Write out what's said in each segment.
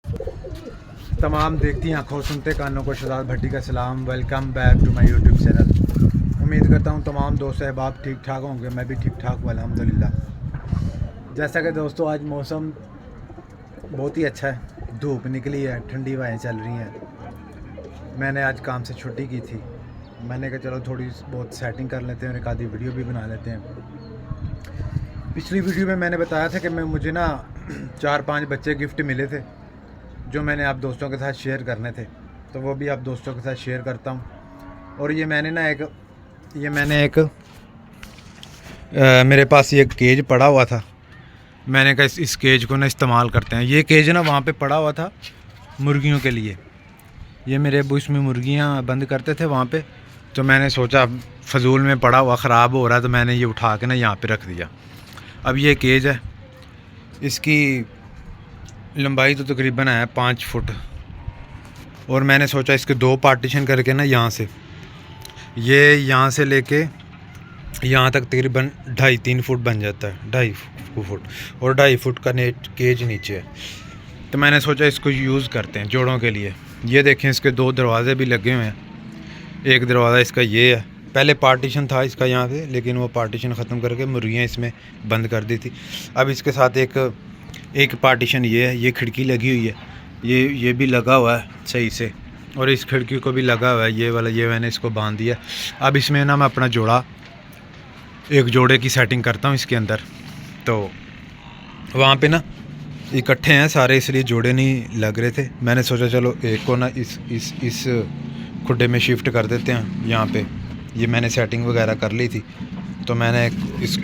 तमाम देखती आंखों सुनते कानों को शहजाद भट्टी का सलाम। Welcome back to my YouTube channel. उम्मीद करता हूँ तमाम दोस्त अहबाब ठीक ठाक होंगे। मैं भी ठीक ठाक हूँ अल्हम्दुलिल्लाह। जैसा कि दोस्तों आज मौसम बहुत ही अच्छा है, धूप निकली है, ठंडी हवाएँ चल रही हैं। मैंने आज काम से छुट्टी की थी। मैंने कहा चलो थोड़ी बहुत सेटिंग कर लेते हैं और एक आधी वीडियो भी बना लेते हैं। पिछली वीडियो में मैंने बताया था कि मुझे ना 4-5 बच्चे गिफ्ट मिले थे जो मैंने आप दोस्तों के साथ शेयर करने थे, तो वो भी आप दोस्तों के साथ शेयर करता हूँ। और ये मैंने एक मेरे पास ये केज पड़ा हुआ था। मैंने कहा इस केज को ना इस्तेमाल करते हैं। ये केज ना वहाँ पे पड़ा हुआ था मुर्गियों के लिए। ये मेरे अब्बू इसमें मुर्गियाँ बंद करते थे वहाँ पे, तो मैंने सोचा फजूल में पड़ा हुआ ख़राब हो रहा है, तो मैंने ये उठा के ना यहाँ पे रख दिया। अब ये केज है, इसकी लंबाई तो तकरीबन है 5 फुट, और मैंने सोचा इसके 2 पार्टीशन करके ना यहाँ से लेके यहाँ तक तकरीबन 2.5-3 फुट बन जाता है, 2.5 फुट, और 2.5 फुट का नेट केज नीचे है। तो मैंने सोचा इसको यूज़ करते हैं जोड़ों के लिए। ये देखें, इसके 2 दरवाज़े भी लगे हुए हैं। एक दरवाज़ा इसका ये है, पहले पार्टीशन था इसका यहाँ पे, लेकिन वो पार्टीशन ख़त्म करके मुर्गियाँ इसमें बंद कर दी थी। अब इसके साथ एक पार्टीशन ये है, ये खिड़की लगी हुई है, ये भी लगा हुआ है सही से, और इस खिड़की को भी लगा हुआ है ये वाला, ये मैंने इसको बांध दिया। अब इसमें ना मैं अपना एक जोड़े की सेटिंग करता हूँ इसके अंदर। तो वहाँ पे ना इकट्ठे हैं सारे, इसलिए जोड़े नहीं लग रहे थे। मैंने सोचा चलो एक को ना इस खुड्डे में शिफ्ट कर देते हैं। यहाँ पे ये मैंने सेटिंग वगैरह कर ली थी, तो मैंने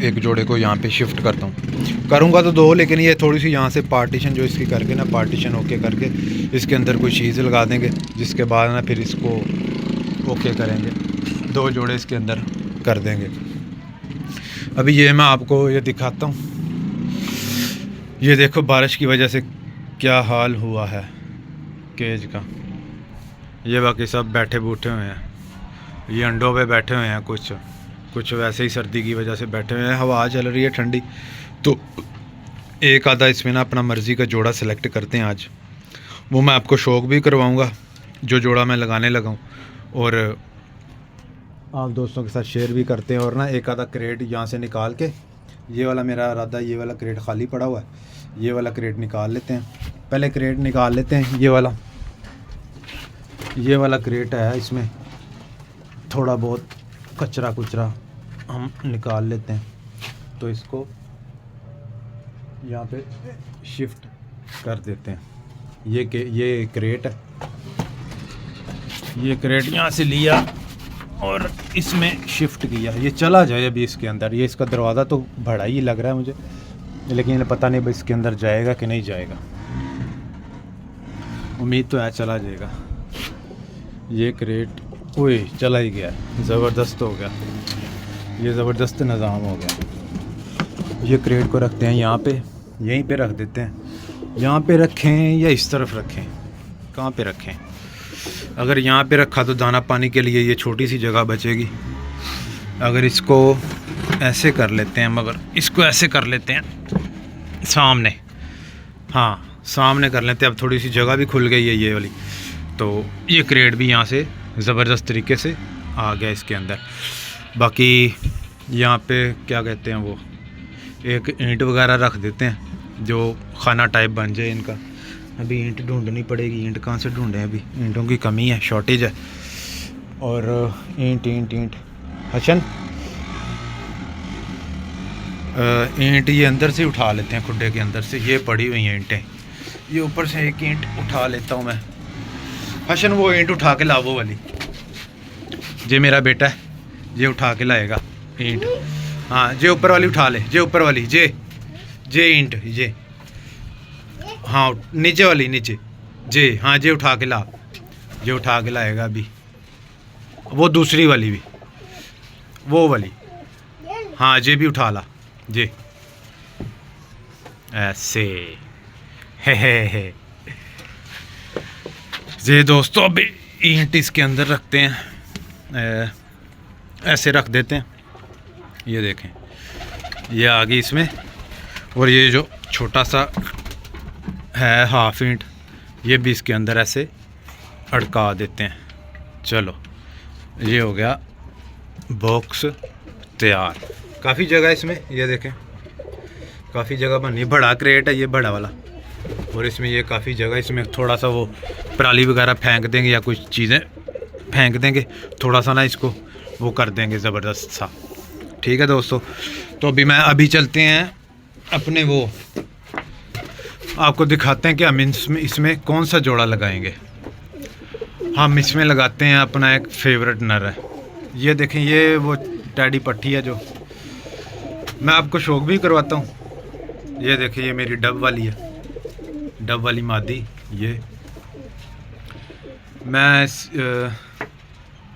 एक जोड़े को यहाँ पे शिफ्ट करता हूँ। करूँगा तो 2, लेकिन ये थोड़ी सी यहाँ से पार्टीशन जो इसकी करके ना पार्टीशन ओके करके इसके अंदर कोई चीज़ लगा देंगे, जिसके बाद ना फिर इसको ओके करेंगे, 2 जोड़े इसके अंदर कर देंगे। अभी ये मैं आपको ये दिखाता हूँ। ये देखो बारिश की वजह से क्या हाल हुआ है केज का। ये बाकी सब बैठे बूठे हुए हैं, ये अंडों पे बैठे हुए हैं, कुछ वैसे ही सर्दी की वजह से बैठे हुए हैं। हवा चल रही है ठंडी, तो एक आधा इसमें ना अपना मर्ज़ी का जोड़ा सेलेक्ट करते हैं आज। वो मैं आपको शौक भी करवाऊंगा जो जोड़ा मैं लगाने लगा हूँ, और आप दोस्तों के साथ शेयर भी करते हैं। और ना एक आधा क्रेट यहाँ से निकाल के, ये वाला मेरा इरादा, ये वाला क्रेट खाली पड़ा हुआ है, ये वाला क्रेट निकाल लेते हैं। पहले क्रेट निकाल लेते हैं, ये वाला क्रेट है, इसमें थोड़ा बहुत कचरा कुचरा हम निकाल लेते हैं। तो इसको यहाँ पे शिफ्ट कर देते हैं। ये क्रेट है, ये क्रेट यहाँ से लिया और इसमें शिफ्ट किया। ये चला जाए अभी इसके अंदर। ये इसका दरवाज़ा तो बड़ा ही लग रहा है मुझे, लेकिन पता नहीं भाई इसके अंदर जाएगा कि नहीं जाएगा। उम्मीद तो है चला जाएगा। ये क्रेट ओए चला ही गया, ज़बरदस्त हो गया, ये ज़बरदस्त निज़ाम हो गया। ये क्रेट को रखते हैं यहाँ पे, यहीं पे रख देते हैं। यहाँ पे रखें या इस तरफ रखें, कहाँ पे रखें? अगर यहाँ पे रखा तो दाना पानी के लिए ये छोटी सी जगह बचेगी। अगर इसको ऐसे कर लेते हैं, मगर इसको ऐसे कर लेते हैं सामने, हाँ सामने कर लेते हैं। अब थोड़ी सी जगह भी खुल गई है ये वाली, तो ये क्रेट भी यहाँ से ज़बरदस्त तरीके से आ गया इसके अंदर। बाकी यहाँ पे क्या कहते हैं, वो एक ईंट वगैरह रख देते हैं जो खाना टाइप बन जाए इनका। अभी ईंट ढूंढनी पड़ेगी, ईंट कहाँ से ढूंढें, अभी ईंटों की कमी है, शॉर्टेज है। और ईंट हसन ईंट ये अंदर से उठा लेते हैं, खुड्डे के अंदर से ये पड़ी हुई हैं ईंटें। ये ऊपर से एक ईंट उठा लेता हूँ मैं। हसन वो ईंट उठा के ला, वो वाली, ये मेरा बेटा है, ये उठा के लाएगा ईंट। हाँ जे ऊपर वाली उठा ले, जे ऊपर वाली, जे ईंट, ये हाँ नीचे वाली, नीचे जे, हाँ जे उठा के ला, जे उठा के लाएगा अभी। वो दूसरी वाली भी, वो वाली, हाँ जे भी उठा ला, जे ऐसे है। ये दोस्तों अभी ईंट इसके अंदर रखते हैं, ऐसे रख देते हैं। ये देखें ये आ गई इसमें, और ये जो छोटा सा है हाफ ईंट, ये भी इसके अंदर ऐसे अड़का देते हैं। चलो ये हो गया बॉक्स तैयार। काफ़ी जगह इसमें, ये देखें काफ़ी जगह बनी। बड़ा क्रेट है ये, बड़ा वाला, और इसमें ये काफ़ी जगह, इसमें थोड़ा सा वो पराली वगैरह फेंक देंगे या कुछ चीज़ें फेंक देंगे, थोड़ा सा ना इसको वो कर देंगे ज़बरदस्त सा। ठीक है दोस्तों, तो अभी चलते हैं अपने वो, आपको दिखाते हैं कि हम इसमें कौन सा जोड़ा लगाएंगे। हम इसमें लगाते हैं अपना एक फेवरेट नर है। ये देखें, ये वो टैडी पट्टी है जो मैं आपको शौक भी करवाता हूँ। ये देखें, ये मेरी डब वाली है, डब वाली मादी। ये मैं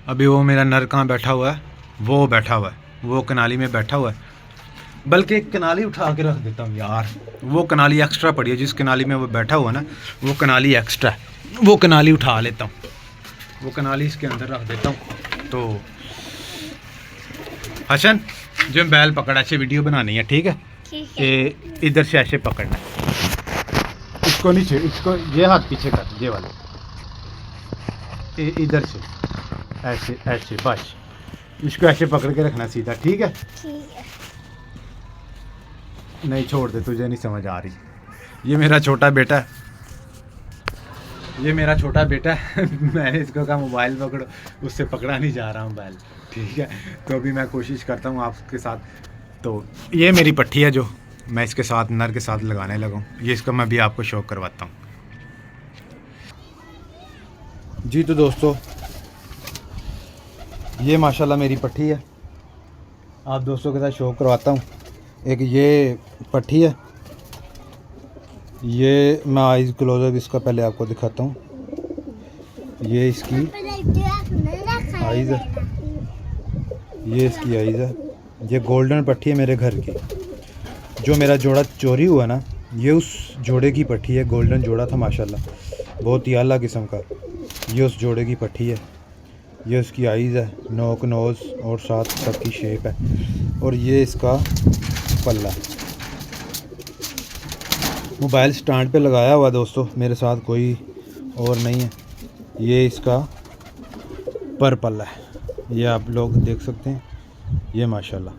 अभी वो मेरा नर कहाँ बैठा हुआ है, वो बैठा हुआ है, वो कनाली में बैठा हुआ है। बल्कि एक कनाली उठा के रख देता हूँ यार, वो कनाली एक्स्ट्रा पड़ी है, जिस कनाली में वो बैठा हुआ ना वो कनाली एक्स्ट्रा है, वो कनाली उठा लेता हूँ, वो कनाली इसके अंदर रख देता हूँ। तो हसन जो बैल पकड़ा, ऐसे वीडियो बनानी है, ठीक है? इधर से ऐसे पकड़ना है, इसको नीचे, इसको ये हाथ पीछे कर, ये वाले इधर से ऐसे ऐसे, बस इसको ऐसे पकड़ के रखना सीधा, ठीक है? नहीं छोड़ दे, तुझे नहीं समझ आ रही। ये मेरा छोटा बेटा है, ये मेरा छोटा बेटा है मैंने इसको कहा मोबाइल पकड़ो, उससे पकड़ा नहीं जा रहा मोबाइल, ठीक है? तो अभी मैं कोशिश करता हूँ आपके साथ। तो ये मेरी पट्टी है जो मैं इसके साथ नर के साथ लगाने लगा हूँ। ये इसका मैं भी आपको शौक करवाता हूँ जी। तो दोस्तों ये माशाल्लाह मेरी पट्टी है, आप दोस्तों के साथ शौक करवाता हूँ। एक ये पट्टी है, ये मैं आइज़ क्लोजअप इसका पहले आपको दिखाता हूँ। ये इसकी आइज़ है, ये इसकी आइज़ है। ये गोल्डन पट्टी है मेरे घर की। जो मेरा जोड़ा चोरी हुआ ना, ये उस जोड़े की पट्टी है। गोल्डन जोड़ा था माशाल्लाह, बहुत ही आला किस्म का। ये उस जोड़े की पट्टी है, ये उसकी आइज़ है, नोक नोज़ और साथ सबकी शेप है। और ये इसका पल्ला, मोबाइल स्टैंड पे लगाया हुआ दोस्तों, मेरे साथ कोई और नहीं है। ये इसका पर पल्ला है, ये आप लोग देख सकते हैं। ये माशाल्लाह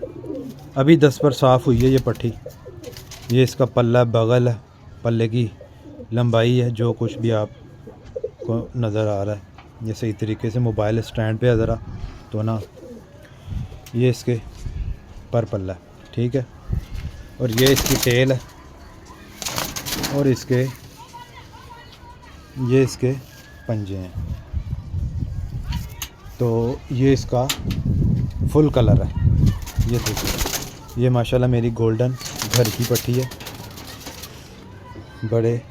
अभी 10 पर साफ़ हुई है ये पट्टी। ये इसका पल्ला, बगल है, पल्ले की लंबाई है, जो कुछ भी आपको नज़र आ रहा है। ये सही तरीके से मोबाइल स्टैंड पे ज़रा तो ना, ये इसके पर पल्ला है, ठीक है? और ये इसकी टेल है, और ये इसके पंजे हैं। तो ये इसका फुल कलर है। ये देखिए, ये माशाल्लाह मेरी गोल्डन घर की पट्टी है, बड़े।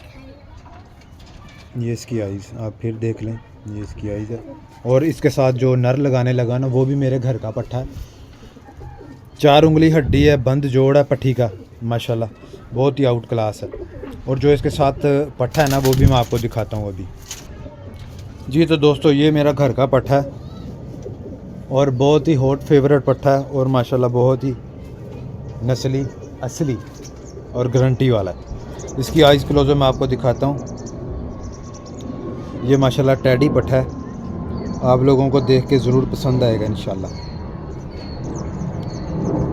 ये इसकी आइज़ आप फिर देख लें, ये इसकी आइज़ है। और इसके साथ जो नर लगाने लगा ना, वो भी मेरे घर का पट्ठा है। 4 उंगली हड्डी है, बंद जोड़ है पट्टी का, माशाल्लाह बहुत ही आउट क्लास है। और जो इसके साथ पट्ठा है ना, वो भी मैं आपको दिखाता हूँ अभी जी। तो दोस्तों ये मेरा घर का पट्ठा है और बहुत ही हॉट फेवरेट पट्ठा है, और माशाल्लाह बहुत ही नस्ली, असली और गारंटी वाला है। इसकी आइज़ क्लोजर मैं आपको दिखाता हूँ। ये माशाल्लाह टैडी पट्ठा है, आप लोगों को देख के ज़रूर पसंद आएगा इंशाल्लाह।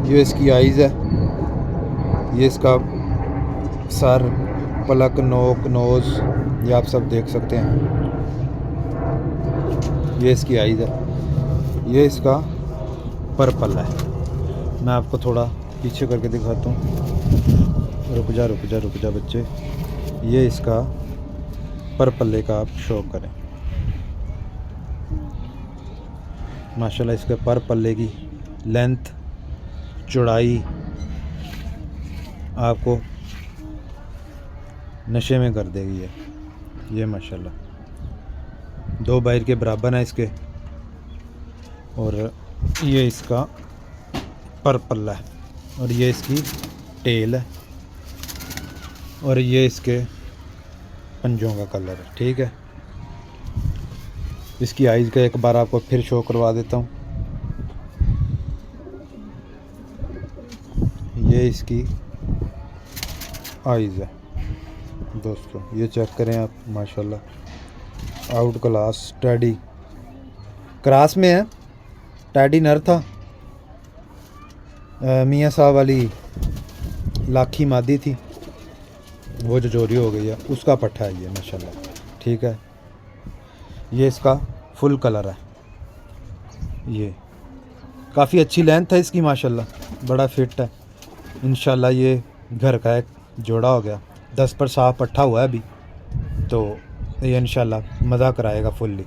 ये इसकी आइज़ है, ये इसका सर, पलक, नोक, नोज़, ये आप सब देख सकते हैं। ये इसकी आइज़ है, ये इसका पर पल्ला है। मैं आपको थोड़ा पीछे करके दिखाता हूँ। रुक जा बच्चे। ये इसका पर पल्ले का आप शौक करें। माशाल्लाह इसके पर पल्ले की लेंथ, चौड़ाई आपको नशे में कर देगी है। ये माशाल्लाह 2 बाइर के बराबर है इसके। और ये इसका पर पल्ला है, और ये इसकी टेल है, और ये इसके पंजों का कलर है, ठीक है? इसकी आइज़ का एक बार आपको फिर शो करवा देता हूँ। ये इसकी आइज़ है, दोस्तों ये चेक करें आप, माशाल्लाह आउट क्लास टैडी क्रॉस में है। टैडी नर था, मियाँ साहब वाली लाखी मादी थी, वो जो चोरी हो गई है उसका पट्ठा है ये माशाल्लाह। ठीक है, ये इसका फुल कलर है, ये काफ़ी अच्छी लेंथ है इसकी माशाल्लाह, बड़ा फिट है। इंशाल्लाह ये घर का एक जोड़ा हो गया, 10 पर साफ पट्ठा हुआ है अभी, तो ये इंशाल्लाह मज़ा कराएगा फुल्ली।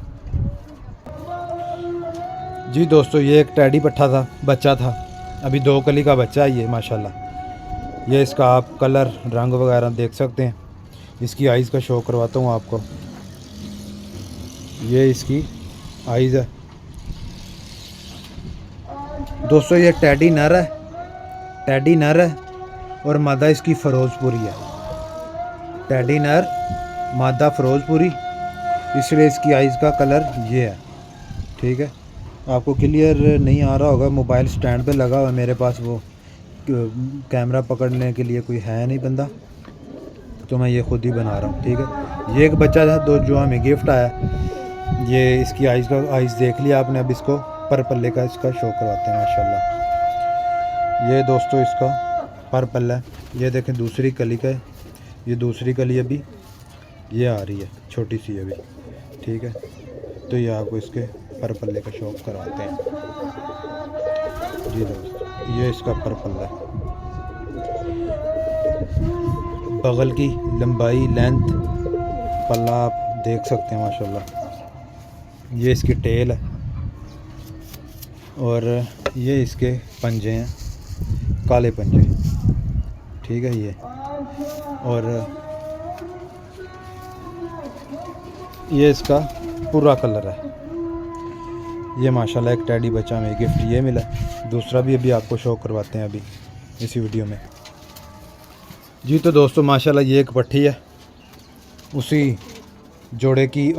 जी दोस्तों ये एक टैडी पट्ठा था, बच्चा था, अभी 2 कली का बच्चा है ये माशाल्लाह। ये इसका आप कलर रंग वगैरह देख सकते हैं। इसकी आइज़ का शो करवाता हूँ आपको, ये इसकी आइज़ है दोस्तों। ये टैडी नर है, टैडी नर है और मादा इसकी फ़िरोज़पुरी है। टैडी नर मादा फ़िरोज़पुरी, इसलिए इसकी आइज़ का कलर ये है। ठीक है, आपको क्लियर नहीं आ रहा होगा, मोबाइल स्टैंड पे लगा हुआ है मेरे पास, वो कैमरा पकड़ने के लिए कोई है नहीं बंदा, तो मैं ये ख़ुद ही बना रहा हूँ। ठीक है, ये एक बच्चा था जो हमें गिफ्ट आया, ये इसकी आइज़ देख लिया आपने। अब इसको पर पल्ले का इसका शो करवाते हैं माशाल्लाह। ये दोस्तों इसका पर पल्ला है, ये देखें दूसरी कली का है, ये दूसरी कली अभी ये आ रही है, छोटी सी अभी। ठीक है, तो ये आपको इसके पर पल्ले का शो करवाते हैं। जी दोस्तों ये इसका पर पल्ला है, बगल की लंबाई लेंथ पल्ला आप देख सकते हैं माशाल्लाह। ये इसकी टेल है और ये इसके पंजे हैं, काले पंजे। ठीक है, ये और ये इसका पूरा कलर है। ये माशाल्लाह एक टैडी बच्चा में गिफ्ट ये मिला, दूसरा भी अभी आपको शो करवाते हैं अभी इसी वीडियो में। जी तो दोस्तों माशाल्लाह ये एक पट्ठी है, उसी जोड़े की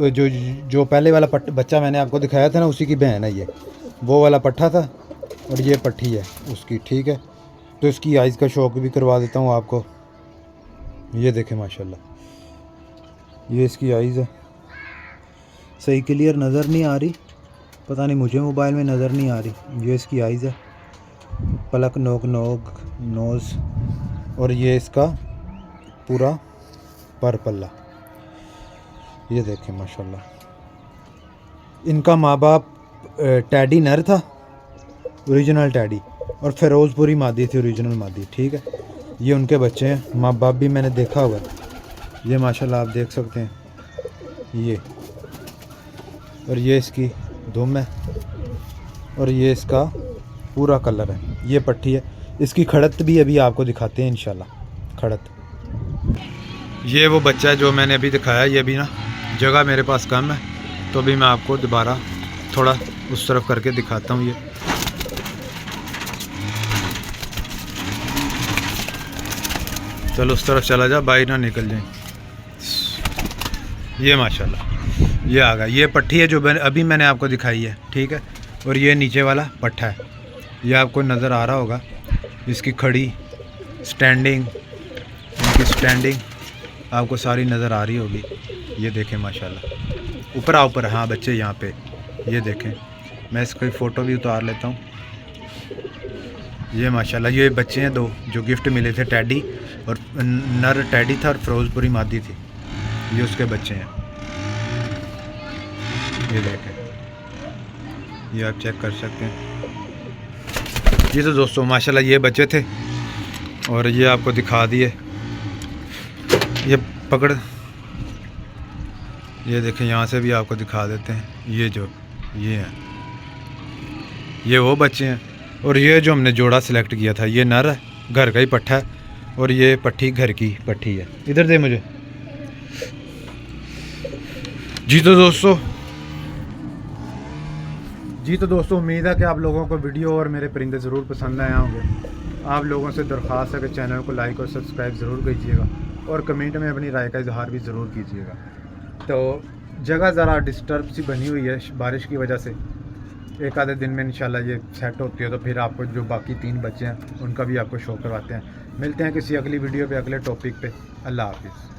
जो पहले वाला बच्चा मैंने आपको दिखाया था ना, उसी की बहन है ये, वो वाला पट्ठा था और ये पट्ठी है उसकी। ठीक है, तो इसकी आइज़ का शौक भी करवा देता हूँ आपको। ये देखें माशाल्लाह, ये इसकी आइज़ है, सही क्लियर नज़र नहीं आ रही, पता नहीं मुझे मोबाइल में नज़र नहीं आ रही। ये इसकी आइज़ है, पलक नोक नोज़, और ये इसका पूरा पर पल्ला। ये देखें माशाल्लाह। इनका माँ बाप टैडी नर था, ओरिजिनल टैडी, और फ़िरोज़पुरी मादी थी, ओरिजिनल मादी। ठीक है, ये उनके बच्चे हैं, माँ बाप भी मैंने देखा हुआ है। ये माशाल्लाह आप देख सकते हैं ये, और ये इसकी दुम है और ये इसका पूरा कलर है। ये पट्टी है, इसकी खड़त भी अभी आपको दिखाते हैं इंशाल्लाह। खड़त, ये वो बच्चा है जो मैंने अभी दिखाया, ये भी ना जगह मेरे पास कम है, तो अभी मैं आपको दोबारा थोड़ा उस तरफ करके दिखाता हूँ। ये चलो उस तरफ चला जा, बाहर ना निकल जाए। ये माशाल्लाह ये आ गया, ये पट्टी है जो अभी मैंने आपको दिखाई है। ठीक है, और ये नीचे वाला पट्ठा है, ये आपको नज़र आ रहा होगा। इसकी खड़ी स्टैंडिंग, इनकी स्टैंडिंग आपको सारी नज़र आ रही होगी। ये देखें माशाल्लाह, ऊपर हाँ बच्चे यहाँ पे, ये देखें, मैं इसकी फ़ोटो भी उतार लेता हूँ। ये माशाल्लाह ये बच्चे हैं दो जो गिफ्ट मिले थे, टैडी और नर टैडी था और फ़िरोज़पुरी मादी थी, ये उसके बच्चे हैं। ये देखें, ये आप चेक कर सकते हैं। ये तो दोस्तों माशाल्लाह ये बच्चे थे और ये आपको दिखा दिए। ये पकड़, ये देखें यहाँ से भी आपको दिखा देते हैं। ये जो ये हैं, ये वो बच्चे हैं, और ये जो हमने जोड़ा सिलेक्ट किया था ये नर है, घर का ही पट्ठा है, और ये पट्ठी घर की पट्ठी है। इधर दे मुझे। जी तो दोस्तों उम्मीद है कि आप लोगों को वीडियो और मेरे परिंदे ज़रूर पसंद आए होंगे। आप लोगों से दरख्वास्त है कि चैनल को लाइक और सब्सक्राइब ज़रूर कीजिएगा और कमेंट में अपनी राय का इजहार भी ज़रूर कीजिएगा। तो जगह ज़रा डिस्टर्ब सी बनी हुई है बारिश की वजह से, एक आधे दिन में इंशाल्लाह ये सेट होती है तो फिर आपको जो बाकी 3 बच्चे हैं उनका भी आपको शो करवाते हैं। मिलते हैं किसी अगली वीडियो पे, अगले टॉपिक पे। अल्लाह हाफिज़।